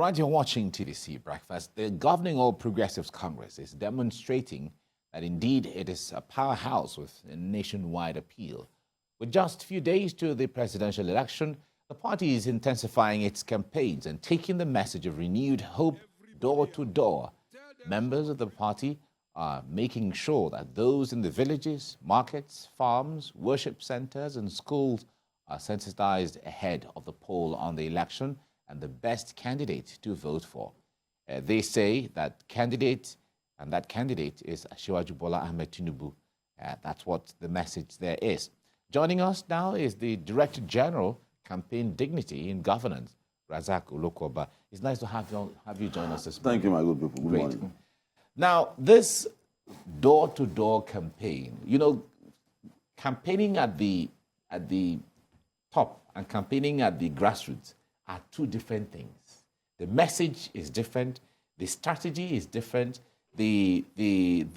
Right, you're watching TDC Breakfast. The Governing All Progressives Congress is demonstrating that indeed it is a powerhouse with a nationwide appeal. With just a few days to the presidential election, the party is intensifying its campaigns and taking the message of renewed hope door to door. Members of the party are making sure that those in the villages, markets, farms, worship centers, and schools are sensitized ahead of the poll on the election and the best candidate to vote for. They say that candidate is Asiwaju Bola Ahmed Tinubu. That's what the message there is. Joining us now is the Director General, Campaign Dignity in Governance, Razak Olokoba. It's nice to have you join us this morning. Thank you, my good people. Good morning. Now, this door-to-door campaign, you know, campaigning at the top and campaigning at the grassroots are two different things. The message is different, the strategy is different, the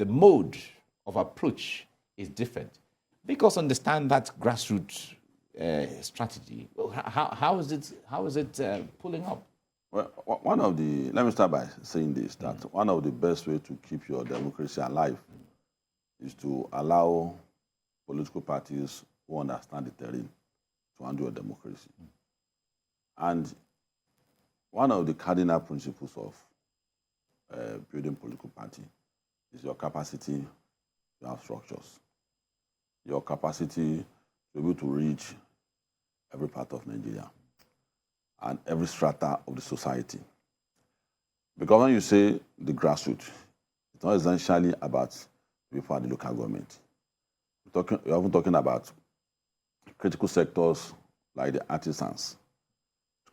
mode of approach is different. Because understand that grassroots strategy. How is it pulling up? Well, let me start by saying this, that one of the best ways to keep your democracy alive is to allow political parties who understand the terrain to handle your democracy. And one of the cardinal principles of building political party is your capacity to have structures, your capacity to be able to reach every part of Nigeria and every strata of the society. Because when you say the grassroots, it's not essentially about people at the local government. You're often talking about critical sectors like the artisans,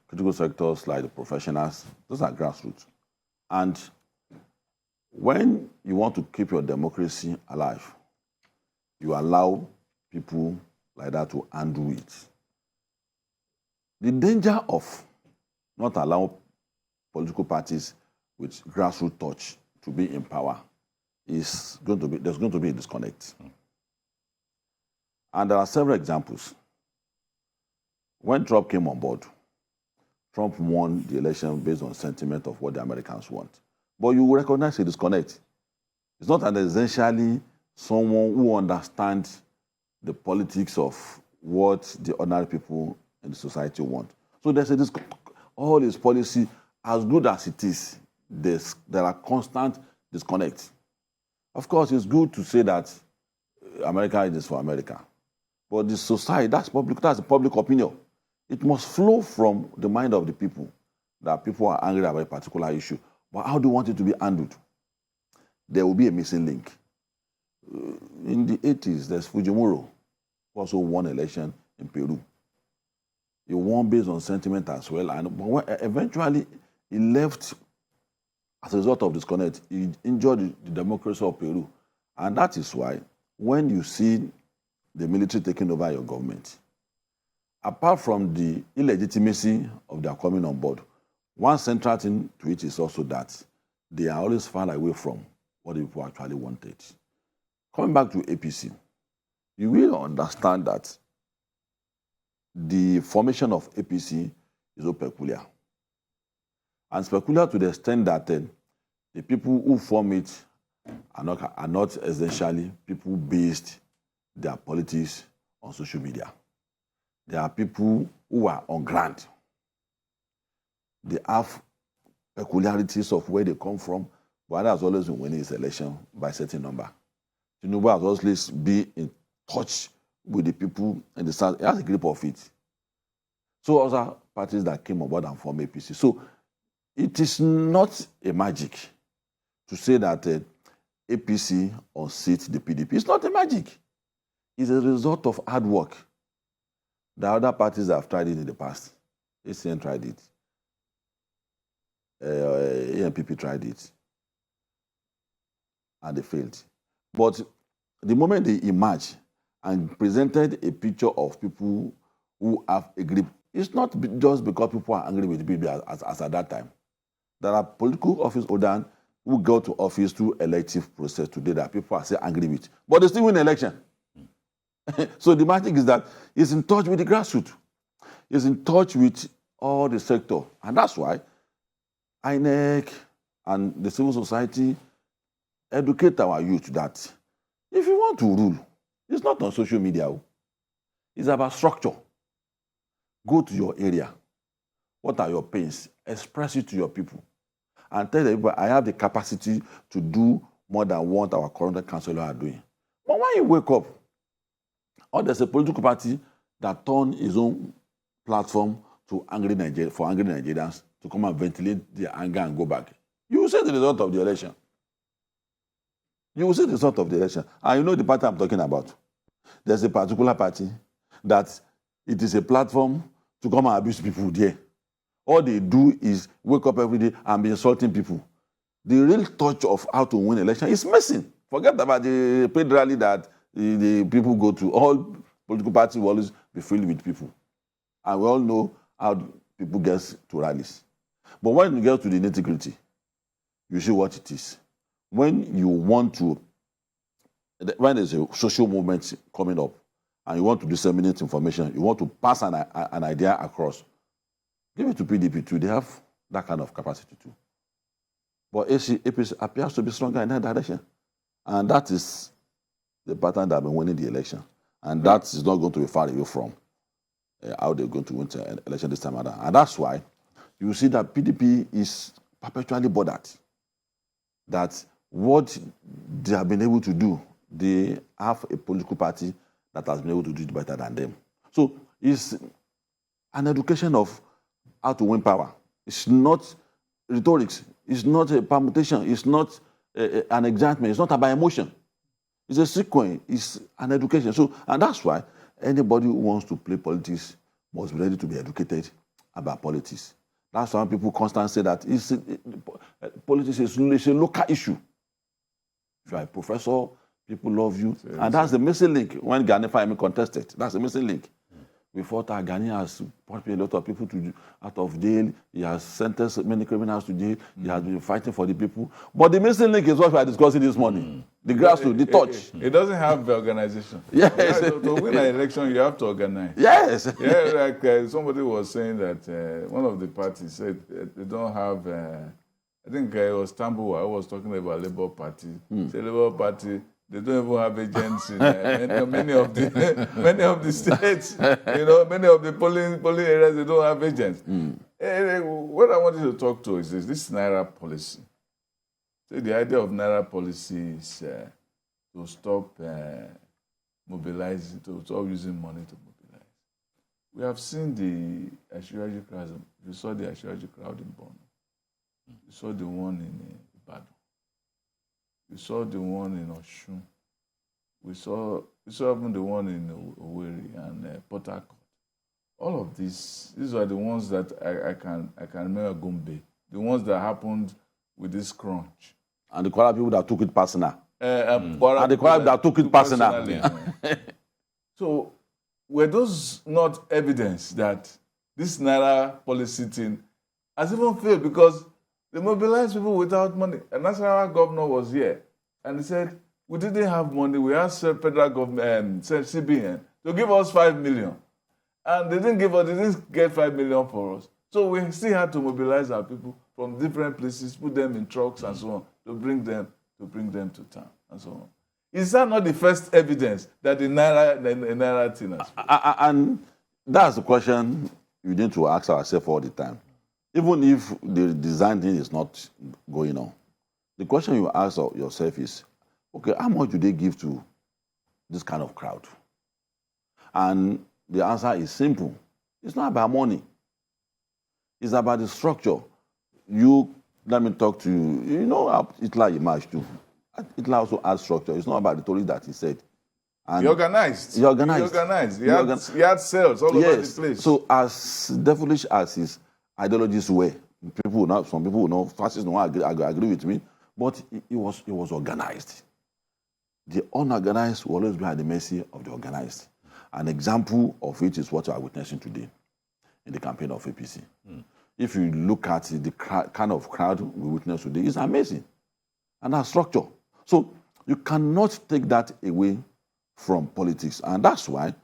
critical sectors like the professionals. Those are grassroots. And when you want to keep your democracy alive, you allow people like that to handle it. The danger of not allowing political parties with grassroots touch to be in power is there's going to be a disconnect. And there are several examples. When Trump came on board, Trump won the election based on sentiment of what the Americans want. But you will recognize a disconnect. It's not essentially someone who understands the politics of what the ordinary people in the society want. So there's all his policy, as good as it is, there are constant disconnects. Of course, it's good to say that America is for America. But the society, that's the public opinion. It must flow from the mind of the people, that people are angry about a particular issue. But how do you want it to be handled? There will be a missing link. In the 80s, there's Fujimori, who also won election in Peru. He won based on sentiment as well. And eventually, he left as a result of disconnect. He injured the democracy of Peru. And that is why, when you see the military taking over your government, apart from the illegitimacy of their coming on board, one central thing to it is also that they are always far away from what the people actually wanted. Coming back to APC, you will understand that the formation of APC is so peculiar. And it's peculiar to the extent that the people who form it are not essentially people based their politics on social media. There are people who are on ground. They have peculiarities of where they come from, but has always been winning his election by a certain number. Tinubu has always been in touch with the people in the South. He has a grip of it. So other parties that came on board and formed APC. So it is not a magic to say that APC unseats the PDP. It's not a magic. It's a result of hard work. The other parties have tried it in the past. ACN tried it. ANPP tried it. And they failed. But the moment they emerged and presented a picture of people who have a grip, it's not just because people are angry with the PDP as at that time. There are political office holders who go to office through elective process today that people are still angry with. But they still win the election. So the magic is that he's in touch with the grassroots. He's in touch with all the sector. And that's why INEC and the civil society educate our youth that if you want to rule, it's not on social media. It's about structure. Go to your area. What are your pains? Express it to your people. And tell them, I have the capacity to do more than what our current councillors are doing. But when you wake up, or there's a political party that turn his own platform to angry Nigerians to come and ventilate their anger and go back, you will see the result of the election. You will see the result of the election. And you know the party I'm talking about. There's a particular party that it is a platform to come and abuse people there. All they do is wake up every day and be insulting people. The real touch of how to win election is missing. Forget about the paid rally that the people go to. All political parties will always be filled with people. And we all know how people get to rallies. But when you get to the nitty-gritty, you see what it is. When you want to, when there's a social movement coming up, and you want to disseminate information, you want to pass an idea across, give it to PDP too. They have that kind of capacity too. But APC appears to be stronger in that direction. And that is the pattern that has been winning the election. And that is not going to be far away from how they're going to win the election this time around. And that's why you see that PDP is perpetually bothered that what they have been able to do, they have a political party that has been able to do it better than them. So it's an education of how to win power. It's not rhetorics. It's not a permutation. It's not an excitement. It's not about emotion. It's a sequence. It's an education. So, and that's why anybody who wants to play politics must be ready to be educated about politics. That's why people constantly say that politics is a local issue. If you are a professor, people love you. And that's the missing link when Gani Fahimi contested. That's the missing link. We thought that Gani has brought a lot of people out of jail. He has sentenced many criminals to jail. He has been fighting for the people. But the missing link is what we are discussing this morning. The grassroots, the touch. It doesn't have the organization. Yes. To win an election, you have to organize. Yes. Yeah, like somebody was saying that one of the parties said they don't have, I think it was Tambuwa who was talking about Labour Party. The Labour Party, they don't even have agents in many of the states. You know, many of the polling areas, they don't have agents. What I wanted to talk to is this Naira policy. So the idea of Naira policy is to stop mobilizing, to stop using money to mobilize. We have seen the Asiwaju crowd. We saw the Asiwaju crowd in Borno. We saw the one in Ibadan. We saw the one in Osun. We saw even the one in Owerri and Port Harcourt. All of these are the ones that I can remember Gombe. The ones that happened with this crunch. And the Kwara people that took it personal. And the Kwara that took it personal. Yeah. So were those not evidence that this Naira policy thing has even failed because they mobilized people without money? A national governor was here and he said, we didn't have money. We asked the federal government, CBN, to give us 5 million. And they didn't get 5 million for us. So we still had to mobilize our people from different places, put them in trucks and so on, to bring them to town and so on. Is that not the first evidence that the Naira thing has failed? And that's the question we need to ask ourselves all the time. Even if the design thing is not going on, the question you ask yourself is, okay, how much do they give to this kind of crowd? And the answer is simple. It's not about money. It's about the structure. Let me talk to you. You know how Hitler emerged too. Hitler also had structure. It's not about the story that he said. And he organized. He had cells all over the place. So as devilish as his ideologies were, some people will know, fascists don't agree with me, but it was organized. The unorganized will always be at the mercy of the organized. An example of which is what we are witnessing today in the campaign of APC. If you look at the kind of crowd we witness today, it's amazing. And that structure. So you cannot take that away from politics. And that's why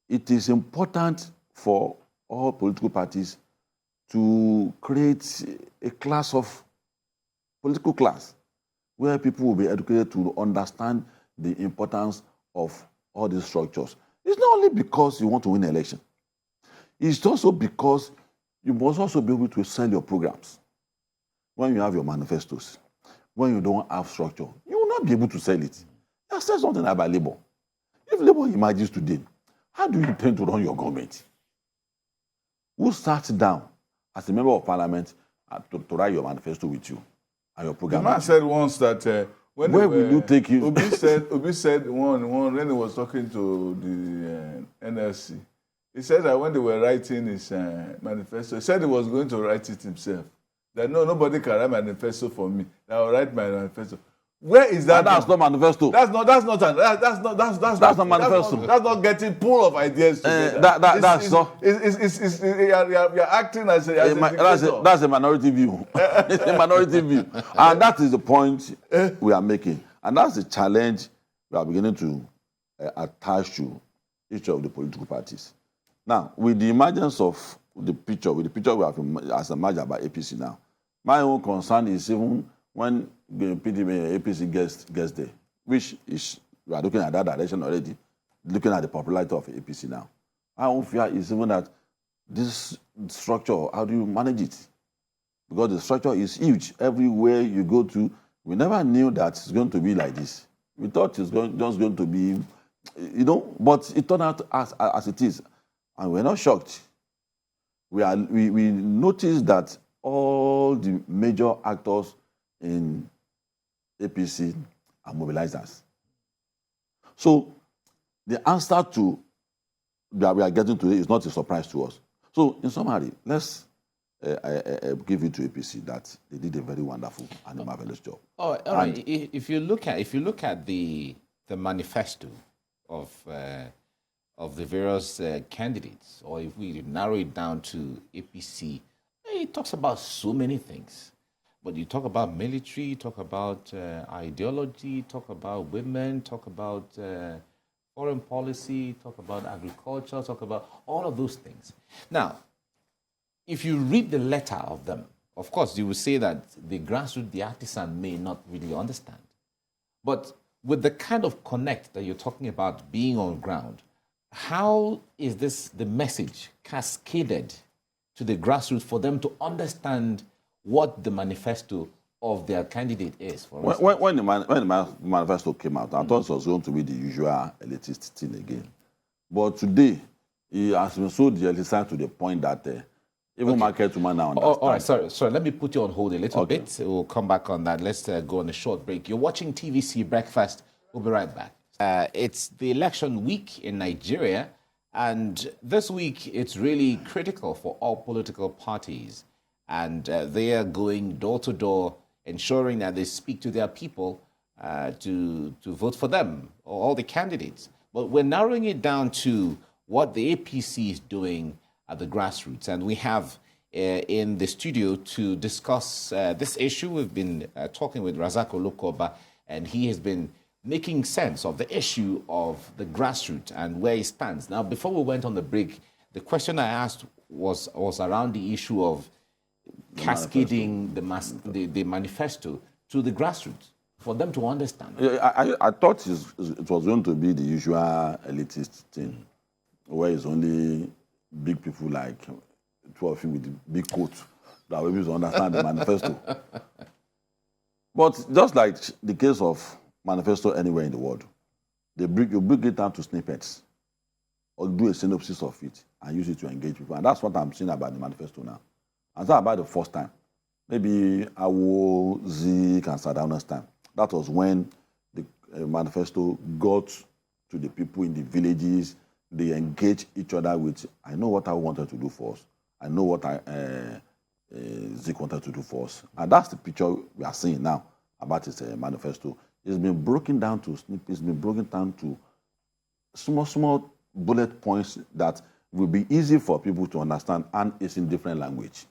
it is important for all political parties to create a class of political class where people will be educated to understand the importance of all these structures. It's not only because you want to win an election. It's also because you must also be able to sell your programs. When you have your manifestos, when you don't have structure, you will not be able to sell it. I said something about Labour. If Labour emerges today, how do you intend to run your government? Who sat down as a member of parliament to write your manifesto with you and your program? The man said once that where will you take it? Obi said one when he was talking to the NLC, he said that when they were writing his manifesto, he said he was going to write it himself. That nobody can write manifesto for me. That I will write my manifesto. Where is that? And that's not manifesto. That's not manifesto. That's not getting pool of ideas together. You're acting as a dictator. That's a minority view. It's a minority view, and that is the point we are making, and that's the challenge we are beginning to attach to each of the political parties. Now, with the emergence of the picture, we have as emerged by APC now, my own concern is even when the PDP APC gets there, which is, we are looking at that direction already, looking at the popularity of APC now. My own fear is even that this structure, how do you manage it? Because the structure is huge. Everywhere you go to, we never knew that it's going to be like this. We thought it's just going to be, but it turned out as it is. And we're not shocked. We noticed that all the major actors in APC are mobilizers. So the answer to that we are getting today is not a surprise to us. So in summary, let's give it to APC that they did a very wonderful and marvelous job. All right. If you look at the manifesto of the various candidates, or if we narrow it down to APC, it talks about so many things. But you talk about military, you talk about ideology, talk about women, talk about foreign policy, talk about agriculture, talk about all of those things. Now, if you read the letter of them, of course, you will say that the grassroots, the artisan may not really understand. But with the kind of connect that you're talking about being on ground, how is the message cascaded to the grassroots for them to understand what the manifesto of their candidate is? When the manifesto came out, I thought it was going to be the usual elitist thing again. But today, it has been so elitist to the point that even market women now understand. All right, sorry. Let me put you on hold a little bit. We'll come back on that. Let's go on a short break. You're watching TVC Breakfast. We'll be right back. It's the election week in Nigeria, and this week it's really critical for all political parties. And they are going door to door, ensuring that they speak to their people to vote for them, or all the candidates. But we're narrowing it down to what the APC is doing at the grassroots. And we have in the studio to discuss this issue. We've been talking with Razak Olokoba, and he has been making sense of the issue of the grassroots and where it stands. Now, before we went on the break, the question I asked was around the issue of cascading the manifesto to the grassroots for them to understand. I thought it was going to be the usual elitist thing, where it's only big people like 12 with the big coat that will be able to understand the manifesto. But just like the case of manifesto anywhere in the world, you break it down to snippets or do a synopsis of it and use it to engage people. And that's what I'm saying about the manifesto now. And that's about the first time. Maybe Awo, Zik, and Sadauna's time. That was when the manifesto got to the people in the villages. They engaged each other with, I know what I wanted to do for us. I know what Zik wanted to do for us. And that's the picture we are seeing now about his manifesto. It's been broken down to snippets, it's been broken down to small bullet points that will be easy for people to understand, and it's in different language.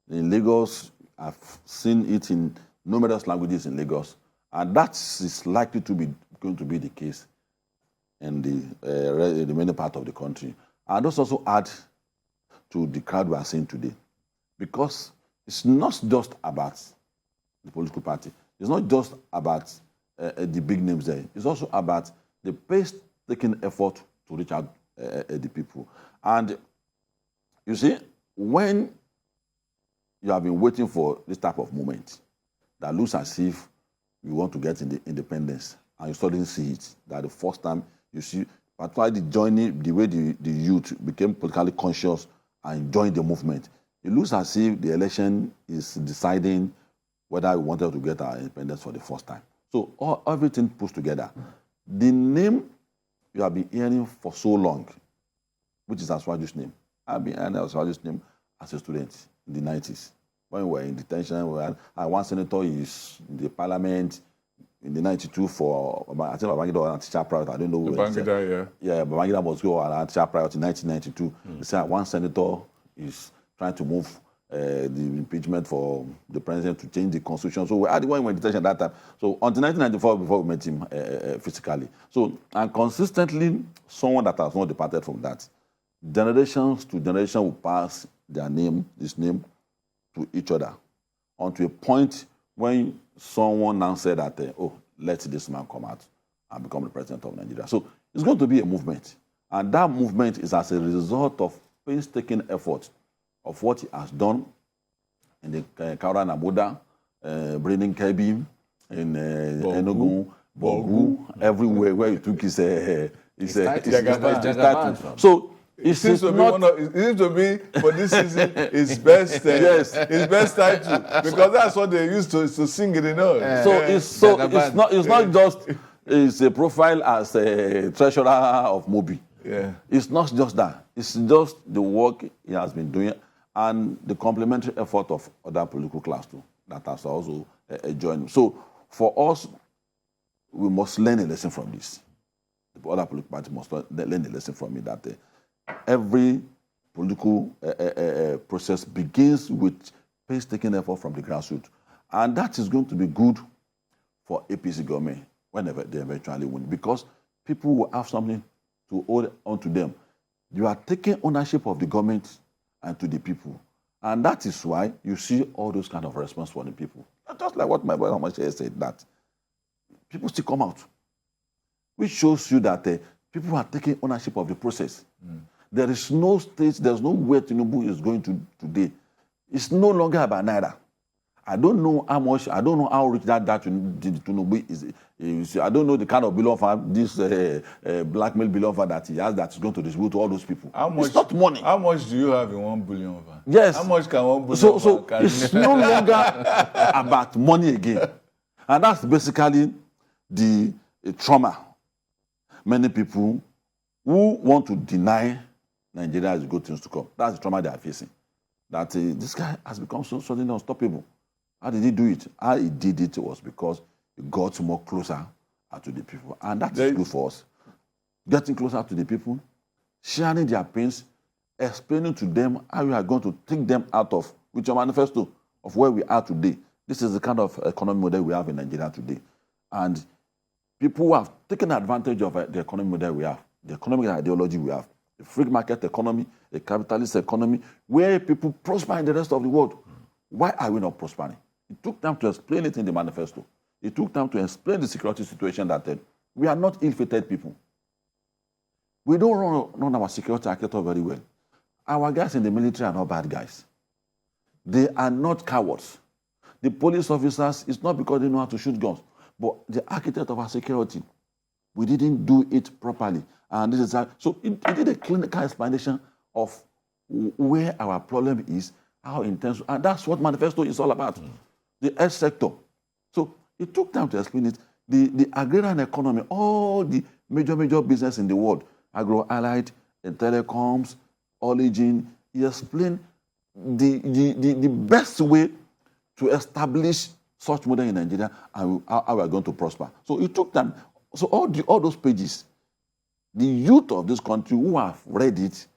In Lagos, I've seen it in numerous languages in Lagos, and that is likely to be going to be the case in the remaining part of the country. And those also add to the crowd we are seeing today. Because it's not just about the political party. It's not just about the big names there. It's also about the painstaking effort to reach out the people. And you see, when you have been waiting for this type of moment that looks as if you want to get independence, and you suddenly see it, that the first time you see, particularly the way the youth became politically conscious and joined the movement, it looks as if the election is deciding whether we wanted to get our independence for the first time. So everything put together. The name you have been hearing for so long, which is Asiwaju's name. I've been hearing Asiwaju's name as a student in the 90s. When we were in detention, one senator is in the parliament in the 92 for, I think Babangida was an teacher private, I don't know. Babangida, yeah. Yeah, Babangida was an teacher private in 1992. They said one senator is trying to move the impeachment for the president to change the constitution. So we had one in detention at that time. So until 1994, before we met him physically. So, and consistently, someone that has not departed from that. Generations to generation will pass this name, to each other, unto a point when someone now said that, let this man come out and become the president of Nigeria. So it's going to be a movement. And that movement is as a result of painstaking effort of what he has done in the Kaura and Abuda, Brenin Kebbi, in Enugu, Bogu, everywhere where he took his Jagaban. So it seems to be for this season his best his best title, because that's what they used to sing it, it's not just it's a profile as a treasurer of Mobi. Yeah. It's not just that. It's just the work he has been doing and the complementary effort of other political class too that has also joined. So for us, we must learn a lesson from this. The other political party must learn a lesson from it that every political process begins with painstaking effort from the grassroots. And that is going to be good for APC government whenever they eventually win, because people will have something to hold on to them. You are taking ownership of the government and to the people. And that is why you see all those kind of response from the people. Just like what my brother Amache said, that people still come out, which shows you that people are taking ownership of the process. There is no state, there's no where Tinubu is going to today. It's no longer about Naira. I don't know how much, I don't know how rich that Tinubu is. I don't know the kind of bill offer, this blackmail bill offer that he has that is going to distribute to all those people. It's not money. How much do you have in 1 billion offer? Yes. How much can 1 billion offer carry? It's no longer about money again. And that's basically the trauma many people who want to deny Nigeria has good things to come. That's the trauma they are facing. That this guy has become so suddenly unstoppable. How did he do it? How he did it was because he got more closer to the people. And that is good for us. Getting closer to the people, sharing their pains, explaining to them how you are going to take them out of, with your manifesto, of where we are today. This is the kind of economic model we have in Nigeria today. And people who have taken advantage of the economic model we have, the economic ideology we have, the free market economy, the capitalist economy, where people prosper in the rest of the world. Why are we not prospering? It took time to explain it in the manifesto. It took time to explain the security situation that we are not ill-fated people. We don't run our security architecture very well. Our guys in the military are not bad guys. They are not cowards. The police officers, it's not because they know how to shoot guns, but the architect of our security, we didn't do it properly. And this is how, so it did a clinical explanation of where our problem is, how intense, and that's what manifesto is all about. The health sector. So it took time to explain it. The agrarian economy, all the major business in the world, agro-allied, telecoms, origin, he explained the best way to establish such model in Nigeria and how we are going to prosper. So it took time. So all those pages, the youth of this country who have read it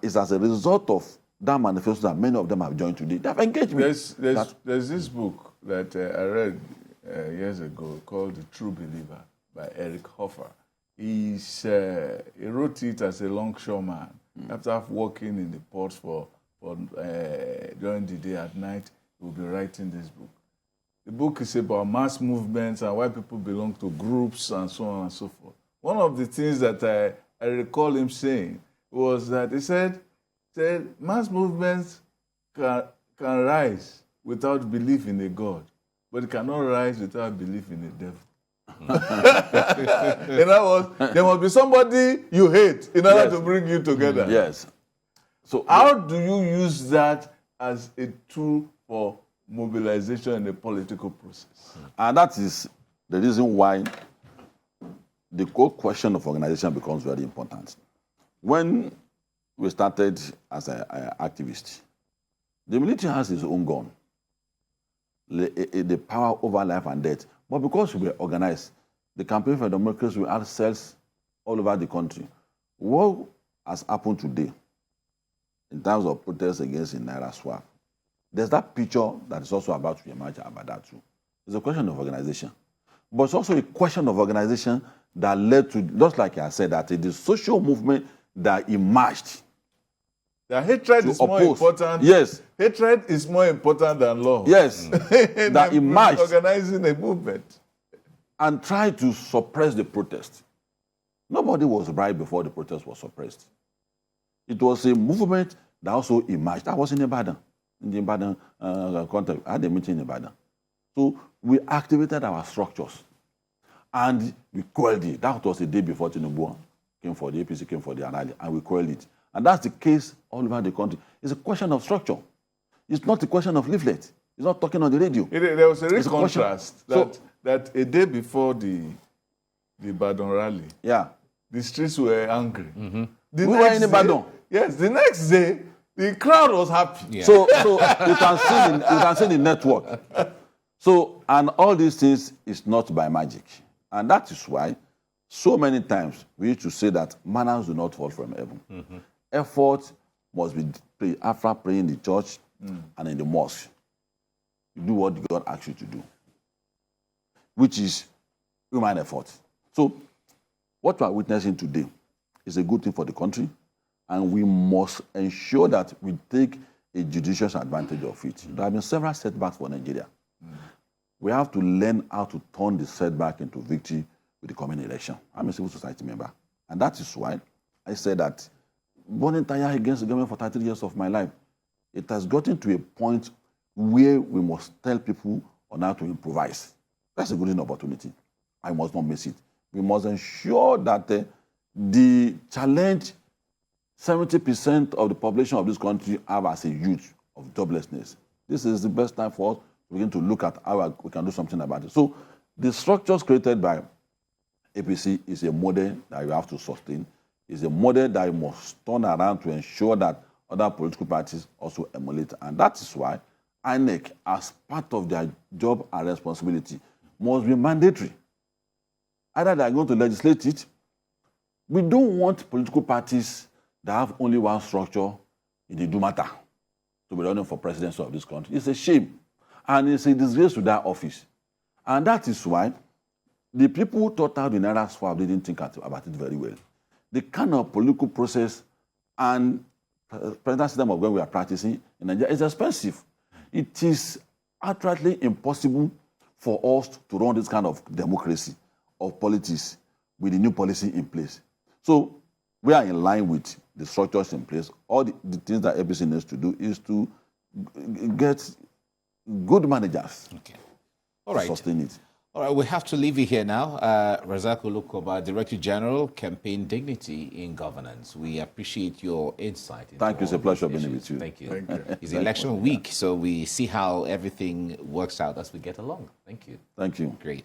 is as a result of that manifesto that many of them have joined today. They have engaged me. There's this book that I read years ago called The True Believer by Eric Hoffer. He wrote it as a longshoreman, After working in the ports for during the day, at night, he will be writing this book. The book is about mass movements and why people belong to groups and so on and so forth. One of the things that I recall him saying was that he said mass movements can rise without belief in a God, but it cannot rise without belief in a devil. In other words, there must be somebody you hate in order to bring you together. Yes. So how do you use that as a tool for mobilization in the political process? And that is the reason why the core question of organization becomes very important. When we started as an activist, the military has its own gun, the power over life and death. But because we were organized, the Campaign for Democracy, we had cells all over the country. What has happened today in terms of protests against the Naira swap? There's that picture that is also about to emerge about that too. It's a question of organization. But it's also a question of organization that led to, just like I said, that it is social movement that emerged. The hatred is more important. Yes. Hatred is more important than love. Yes. That emerged. Organizing a movement. And tried to suppress the protest. Nobody was right before the protest was suppressed. It was a movement that also emerged. I was in Ibadan. In the Ibadan context. I had a meeting in Ibadan. So we activated our structures. And we quelled it. That was the day before Tinubu came for the APC, came for the rally, and we quelled it. And that's the case all over the country. It's a question of structure. It's not a question of leaflet. It's not talking on the radio. There was a real contrast that a day before the Ibadan rally, the streets were angry. Mm-hmm. We were in Ibadan. Yes, the next day, the crowd was happy. Yeah. So you can see the network. So, and all these things is not by magic. And that is why so many times we used to say that manners do not fall from heaven. Mm-hmm. Effort must be paid after praying in the church and in the mosque. You do what God asks you to do, which is human effort. So what we are witnessing today is a good thing for the country, and we must ensure that we take a judicious advantage of it. There have been several setbacks for Nigeria. We have to learn how to turn the setback into victory with the coming election. I'm a civil society member. And that is why I said that burning tire against the government for 30 years of my life, it has gotten to a point where we must tell people on how to improvise. That's a good opportunity. I must not miss it. We must ensure that the challenge 70% of the population of this country have as a youth of joblessness. This is the best time for us to begin to look at how we can do something about it. So the structures created by APC is a model that you have to sustain. It's a model that you must turn around to ensure that other political parties also emulate. And that is why INEC, as part of their job and responsibility, must be mandatory. Either they are going to legislate it. We don't want political parties that have only one structure in the do matter to be running for presidency of this country. It's a shame. And it's a disgrace to that office. And that is why the people who thought out the Naira swap didn't think about it very well. The kind of political process and presidential system of government we are practicing in Nigeria is expensive. It is outrightly impossible for us to run this kind of democracy, of politics, with the new policy in place. So we are in line with the structures in place. All the things that APC needs to do is to get good managers to sustain it. All right, we have to leave you here now. Razak Olukoba, Director General, Campaign Dignity in Governance. We appreciate your insight. Thank you. It's a pleasure being with you. Thank you. It's election week, so we see how everything works out as we get along. Thank you. Thank you. Great.